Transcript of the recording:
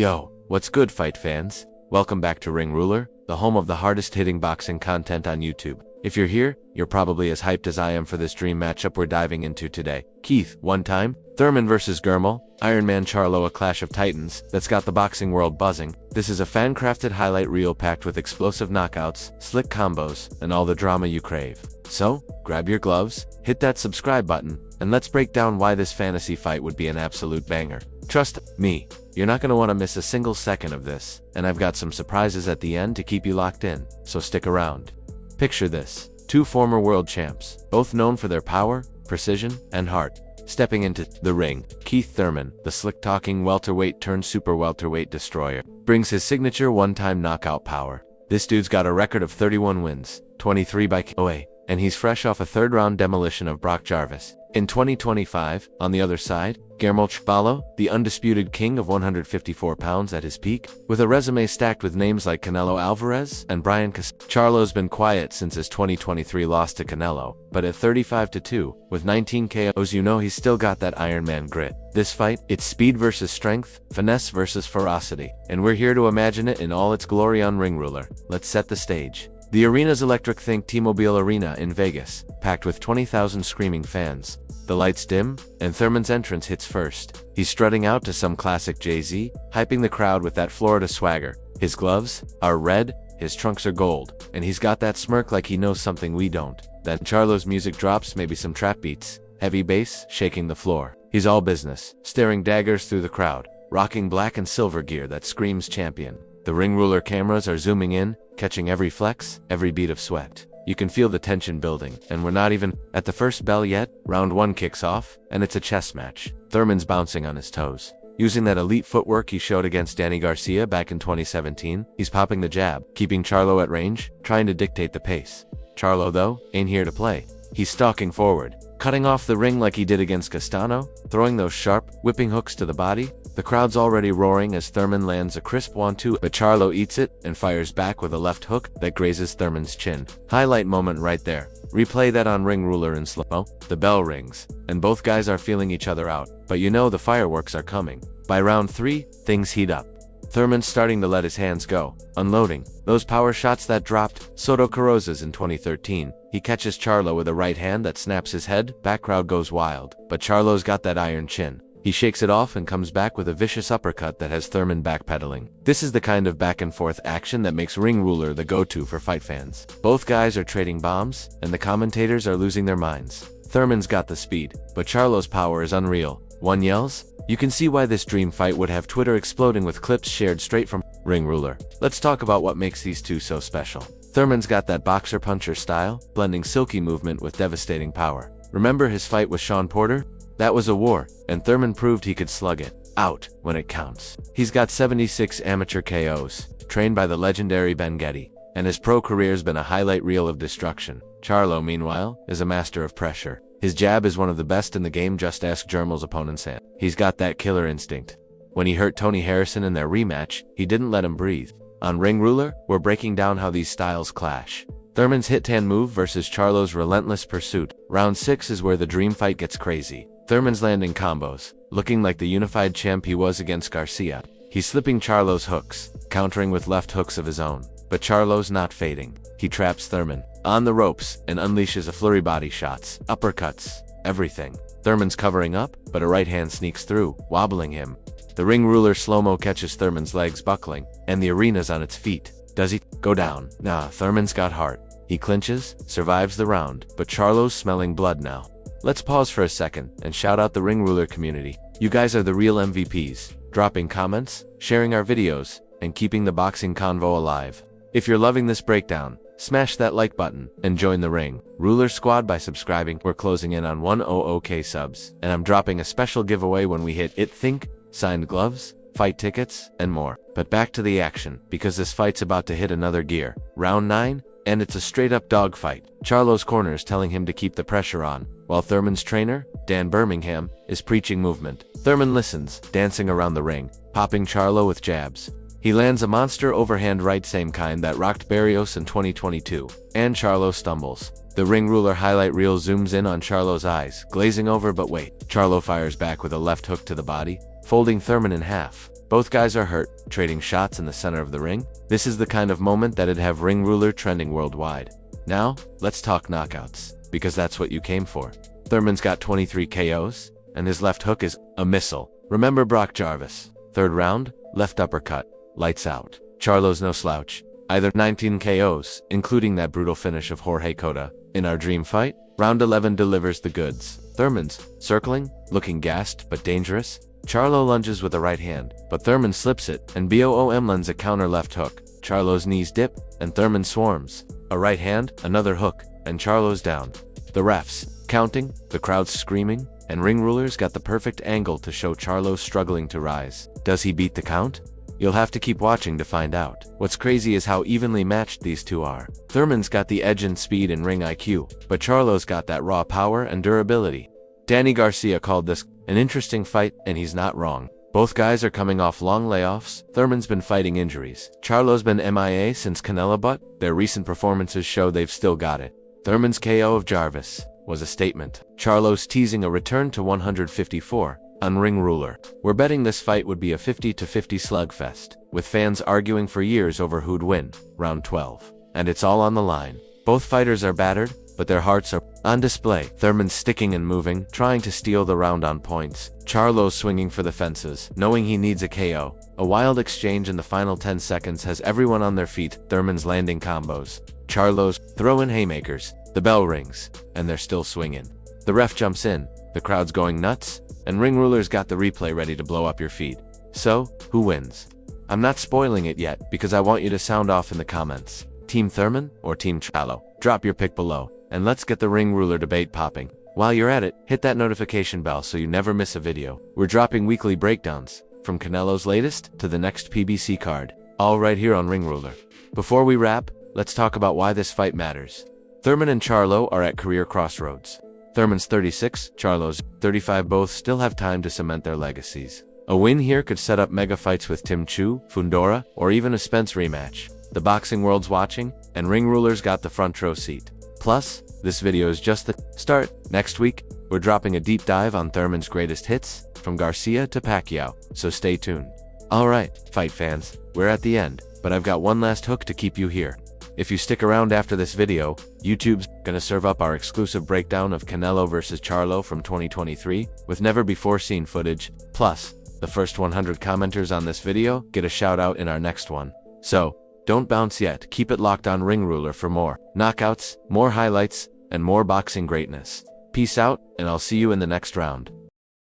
Yo, what's good, fight fans? Welcome back to Ring Ruler, the home of the hardest hitting boxing content on YouTube. If you're here, you're probably as hyped as I am for this dream matchup we're diving into today. Keith, one time, Thurman versus Gurmal, Iron Man Charlo, a clash of titans that's got the boxing world buzzing. This is a fan-crafted highlight reel packed with explosive knockouts, slick combos, and all the drama you crave. So, grab your gloves, hit that subscribe button, and let's break down why this fantasy fight would be an absolute banger. Trust me, you're not going to want to miss a single second of this, and I've got some surprises at the end to keep you locked in, so stick around. Picture this, two former world champs, both known for their power, precision, and heart. Stepping into the ring, Keith Thurman, the slick-talking welterweight turned super welterweight destroyer, brings his signature one-time knockout power. This dude's got a record of 31 wins, 23 by KO, and he's fresh off a third-round demolition of Brock Jarvis. In 2025, on the other side, Charlo, the undisputed king of 154 pounds at his peak, with a resume stacked with names like Canelo Alvarez and Brian Charlo's been quiet since his 2023 loss to Canelo, but at 35-2, with 19 KOs, you know he's still got that Iron Man grit. This fight, it's speed versus strength, finesse versus ferocity, and we're here to imagine it in all its glory on Ring Ruler. Let's set the stage. The arena's electric. Think T-Mobile Arena in Vegas, packed with 20,000 screaming fans. The lights dim, and Thurman's entrance hits first. He's strutting out to some classic Jay-Z, hyping the crowd with that Florida swagger. His gloves are red, his trunks are gold, and he's got that smirk like he knows something we don't. Then Charlo's music drops, maybe some trap beats, heavy bass shaking the floor. He's all business, staring daggers through the crowd, rocking black and silver gear that screams champion. The Ring Ruler cameras are zooming in, catching every flex, every beat of sweat. You can feel the tension building, and we're not even at the first bell yet. Round one kicks off, and it's a chess match. Thurman's bouncing on his toes. Using that elite footwork he showed against Danny Garcia back in 2017, he's popping the jab, keeping Charlo at range, trying to dictate the pace. Charlo, though, ain't here to play. He's stalking forward, cutting off the ring like he did against Castano, throwing those sharp, whipping hooks to the body. The crowd's already roaring as Thurman lands a crisp 1-2, but Charlo eats it and fires back with a left hook that grazes Thurman's chin. Highlight moment right there. Replay that on Ring Ruler in slow-mo. The bell rings, and both guys are feeling each other out, but you know the fireworks are coming. By round 3, things heat up. Thurman's starting to let his hands go, unloading those power shots that dropped Soto Carrozas in 2013. He catches Charlo with a right hand that snaps his head, back crowd goes wild, but Charlo's got that iron chin. He shakes it off and comes back with a vicious uppercut that has Thurman backpedaling. This is the kind of back-and-forth action that makes Ring Ruler the go-to for fight fans. Both guys are trading bombs, and the commentators are losing their minds. Thurman's got the speed, but Charlo's power is unreal. One yells. You can see why this dream fight would have Twitter exploding with clips shared straight from Ring Ruler. Let's talk about what makes these two so special. Thurman's got that boxer-puncher style, blending silky movement with devastating power. Remember his fight with Sean Porter? That was a war, and Thurman proved he could slug it out when it counts. He's got 76 amateur KOs, trained by the legendary Ben Getty, and his pro career's been a highlight reel of destruction. Charlo, meanwhile, is a master of pressure. His jab is one of the best in the game, just ask Gurmal's opponent Sam. He's got that killer instinct. When he hurt Tony Harrison in their rematch, he didn't let him breathe. On Ring Ruler, we're breaking down how these styles clash. Thurman's hit-hand move versus Charlo's relentless pursuit. Round 6 is where the dream fight gets crazy. Thurman's landing combos, looking like the unified champ he was against Garcia. He's slipping Charlo's hooks, countering with left hooks of his own. But Charlo's not fading. He traps Thurman on the ropes and unleashes a flurry body shots, uppercuts, everything. Thurman's covering up, but a right hand sneaks through, wobbling him. The Ring Ruler slow-mo catches Thurman's legs buckling, and the arena's on its feet. Does he go down? Nah, Thurman's got heart. He clinches, survives the round, but Charlo's smelling blood now. Let's pause for a second and shout out the Ring Ruler community. You guys are the real MVPs, dropping comments, sharing our videos, and keeping the boxing convo alive. If you're loving this breakdown, smash that like button and join the Ring Ruler squad by subscribing. We're closing in on 100k subs, and I'm dropping a special giveaway when we hit it. Think signed gloves, fight tickets, and more. But back to the action, because this fight's about to hit another gear. Round 9, and it's a straight-up dogfight. Charlo's corner is telling him to keep the pressure on, while Thurman's trainer, Dan Birmingham, is preaching movement. Thurman listens, dancing around the ring, popping Charlo with jabs. He lands a monster overhand right, same kind that rocked Barrios in 2022, and Charlo stumbles. The Ring Ruler highlight reel zooms in on Charlo's eyes, glazing over, but wait. Charlo fires back with a left hook to the body, folding Thurman in half. Both guys are hurt, trading shots in the center of the ring. This is the kind of moment that'd have Ring Ruler trending worldwide. Now, let's talk knockouts, because that's what you came for. Thurman's got 23 KOs, and his left hook is a missile. Remember Brock Jarvis? Third round, left uppercut, lights out. Charlo's no slouch. Either 19 KOs, including that brutal finish of Jorge Cota. In our dream fight, round 11 delivers the goods. Thurman's circling, looking gassed but dangerous. Charlo lunges with the right hand, but Thurman slips it, and BOOM lands a counter left hook. Charlo's knees dip, and Thurman swarms. A right hand, another hook, and Charlo's down. The refs counting, the crowd's screaming, and Ring Ruler's got the perfect angle to show Charlo struggling to rise. Does he beat the count? You'll have to keep watching to find out. What's crazy is how evenly matched these two are. Thurman's got the edge in speed and ring IQ, but Charlo's got that raw power and durability. Danny Garcia called this an interesting fight, and he's not wrong. Both guys are coming off long layoffs. Thurman's been fighting injuries. Charlo's been MIA since Canelo, but their recent performances show they've still got it. Thurman's KO of Jarvis was a statement. Charlo's teasing a return to 154 on Ring Ruler. We're betting this fight would be a 50-50 slugfest, with fans arguing for years over who'd win. Round 12. And it's all on the line. Both fighters are battered, but their hearts are on display. Thurman's sticking and moving, trying to steal the round on points. Charlo's swinging for the fences, knowing he needs a KO. A wild exchange in the final 10 seconds has everyone on their feet. Thurman's landing combos. Charlo's throwing haymakers. The bell rings, and they're still swinging. The ref jumps in, the crowd's going nuts, and Ring Ruler's got the replay ready to blow up your feed. So, who wins? I'm not spoiling it yet, because I want you to sound off in the comments. Team Thurman or Team Charlo? Drop your pick below, and let's get the Ring Ruler debate popping. While you're at it, hit that notification bell so you never miss a video. We're dropping weekly breakdowns, from Canelo's latest to the next PBC card, all right here on Ring Ruler. Before we wrap, let's talk about why this fight matters. Thurman and Charlo are at career crossroads. Thurman's 36, Charlo's 35. Both still have time to cement their legacies. A win here could set up mega fights with Tim Chu, Fundora, or even a Spence rematch. The boxing world's watching, and Ring Ruler's got the front row seat. Plus, this video is just the start. Next week, we're dropping a deep dive on Thurman's greatest hits, from Garcia to Pacquiao, so stay tuned. Alright, fight fans, we're at the end, but I've got one last hook to keep you here. If you stick around after this video, YouTube's gonna serve up our exclusive breakdown of Canelo vs Charlo from 2023, with never-before-seen footage. Plus, the first 100 commenters on this video get a shout-out in our next one. So, don't bounce yet, keep it locked on Ring Ruler for more knockouts, more highlights, and more boxing greatness. Peace out, and I'll see you in the next round.